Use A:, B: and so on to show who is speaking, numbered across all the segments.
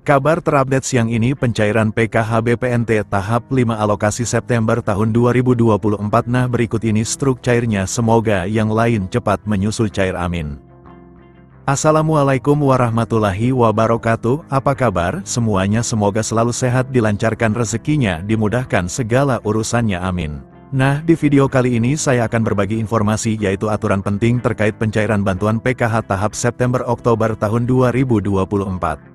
A: Kabar terupdate siang ini pencairan PKH BPNT tahap 5 alokasi September tahun 2024. Nah berikut ini struk cairnya, semoga yang lain cepat menyusul cair, amin. Assalamualaikum warahmatullahi wabarakatuh. Apa kabar semuanya? Semoga selalu sehat, dilancarkan rezekinya, dimudahkan segala urusannya, amin. Nah, di video kali ini saya akan berbagi informasi yaitu aturan penting terkait pencairan bantuan PKH tahap September-Oktober tahun 2024.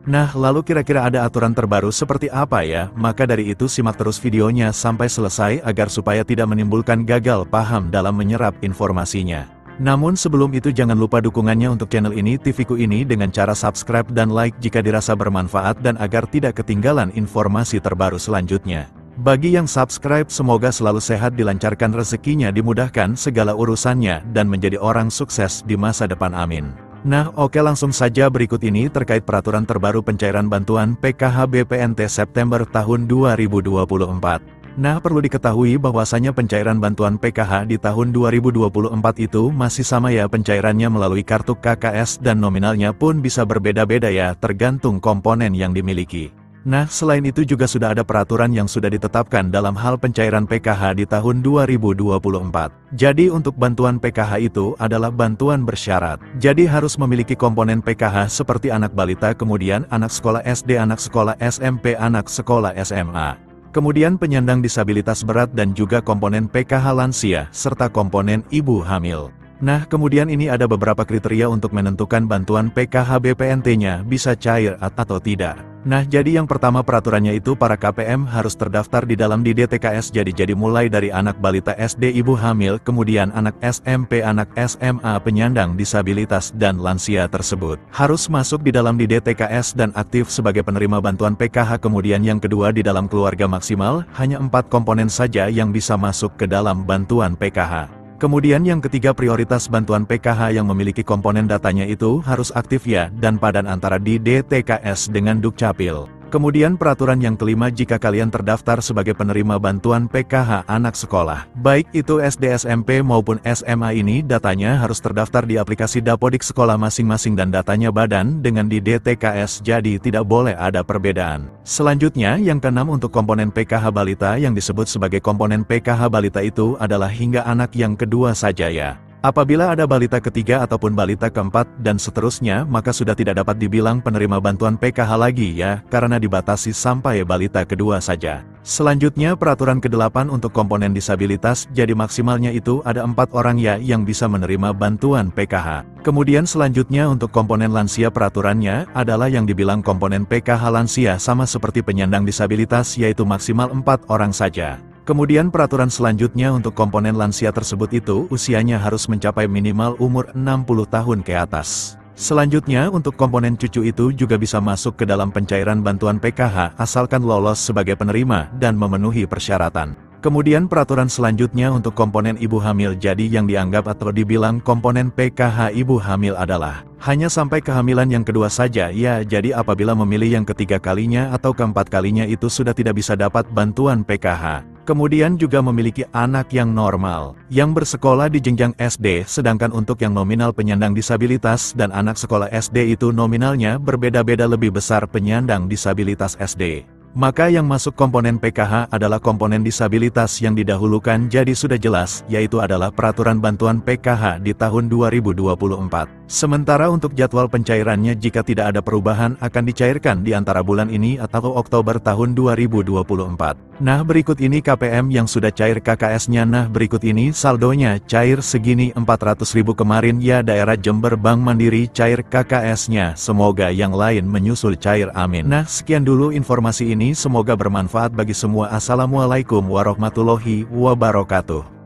A: Nah, lalu kira-kira ada aturan terbaru seperti apa ya? Maka dari itu simak terus videonya sampai selesai agar supaya tidak menimbulkan gagal paham dalam menyerap informasinya. Namun sebelum itu jangan lupa dukungannya untuk channel ini, TV-ku ini dengan cara subscribe dan like jika dirasa bermanfaat dan agar tidak ketinggalan informasi terbaru selanjutnya. Bagi yang subscribe semoga selalu sehat, dilancarkan rezekinya, dimudahkan segala urusannya, dan menjadi orang sukses di masa depan, amin. Nah oke, langsung saja berikut ini terkait peraturan terbaru pencairan bantuan PKH BPNT September tahun 2024. Nah perlu diketahui bahwasanya pencairan bantuan PKH di tahun 2024 itu masih sama ya, pencairannya melalui kartu KKS dan nominalnya pun bisa berbeda-beda ya, tergantung komponen yang dimiliki. Nah, selain itu juga sudah ada peraturan yang sudah ditetapkan dalam hal pencairan PKH di tahun 2024. Jadi untuk bantuan PKH itu adalah bantuan bersyarat. Jadi harus memiliki komponen PKH seperti anak balita, kemudian anak sekolah SD, anak sekolah SMP, anak sekolah SMA. Kemudian penyandang disabilitas berat dan juga komponen PKH lansia, serta komponen ibu hamil. Nah, kemudian ini ada beberapa kriteria untuk menentukan bantuan PKH BPNT-nya bisa cair atau tidak. Nah, jadi yang pertama peraturannya itu para KPM harus terdaftar di dalam di DTKS. Jadi mulai dari anak balita SD, ibu hamil, kemudian anak SMP, anak SMA, penyandang disabilitas, dan lansia tersebut harus masuk di dalam di DTKS dan aktif sebagai penerima bantuan PKH. Kemudian yang kedua, di dalam keluarga maksimal, hanya 4 komponen saja yang bisa masuk ke dalam bantuan PKH. Kemudian yang ketiga, prioritas bantuan PKH yang memiliki komponen datanya itu harus aktif ya, dan padan antara di DTKS dengan Dukcapil. Kemudian peraturan yang kelima, jika kalian terdaftar sebagai penerima bantuan PKH anak sekolah, baik itu SD, SMP maupun SMA, ini datanya harus terdaftar di aplikasi Dapodik sekolah masing-masing dan datanya badan dengan di DTKS, jadi tidak boleh ada perbedaan. Selanjutnya yang keenam, untuk komponen PKH balita yang disebut sebagai komponen PKH balita itu adalah hingga anak yang kedua saja ya. Apabila ada balita ketiga ataupun balita keempat dan seterusnya, maka sudah tidak dapat dibilang penerima bantuan PKH lagi ya, karena dibatasi sampai balita kedua saja. Selanjutnya peraturan ke-8 untuk komponen disabilitas, jadi maksimalnya itu ada 4 orang ya yang bisa menerima bantuan PKH. Kemudian selanjutnya untuk komponen lansia, peraturannya adalah yang dibilang komponen PKH lansia sama seperti penyandang disabilitas, yaitu maksimal 4 orang saja. Kemudian peraturan selanjutnya untuk komponen lansia tersebut itu usianya harus mencapai minimal umur 60 tahun ke atas. Selanjutnya untuk komponen cucu itu juga bisa masuk ke dalam pencairan bantuan PKH asalkan lolos sebagai penerima dan memenuhi persyaratan. Kemudian peraturan selanjutnya untuk komponen ibu hamil, jadi yang dianggap atau dibilang komponen PKH ibu hamil adalah hanya sampai kehamilan yang kedua saja ya, jadi apabila memilih yang ketiga kalinya atau keempat kalinya itu sudah tidak bisa dapat bantuan PKH. Kemudian juga memiliki anak yang normal, yang bersekolah di jenjang SD, sedangkan untuk yang nominal penyandang disabilitas dan anak sekolah SD itu nominalnya berbeda-beda, lebih besar penyandang disabilitas SD. Maka yang masuk komponen PKH adalah komponen disabilitas yang didahulukan, jadi sudah jelas, yaitu adalah peraturan bantuan PKH di tahun 2024. Sementara untuk jadwal pencairannya jika tidak ada perubahan akan dicairkan di antara bulan ini atau Oktober tahun 2024. Nah berikut ini KPM yang sudah cair KKS-nya, nah berikut ini saldonya cair segini 400.000 kemarin ya, daerah Jember Bank Mandiri cair KKS-nya, semoga yang lain menyusul cair, amin. Nah sekian dulu informasi ini, semoga bermanfaat bagi semua. Assalamualaikum warahmatullahi wabarakatuh.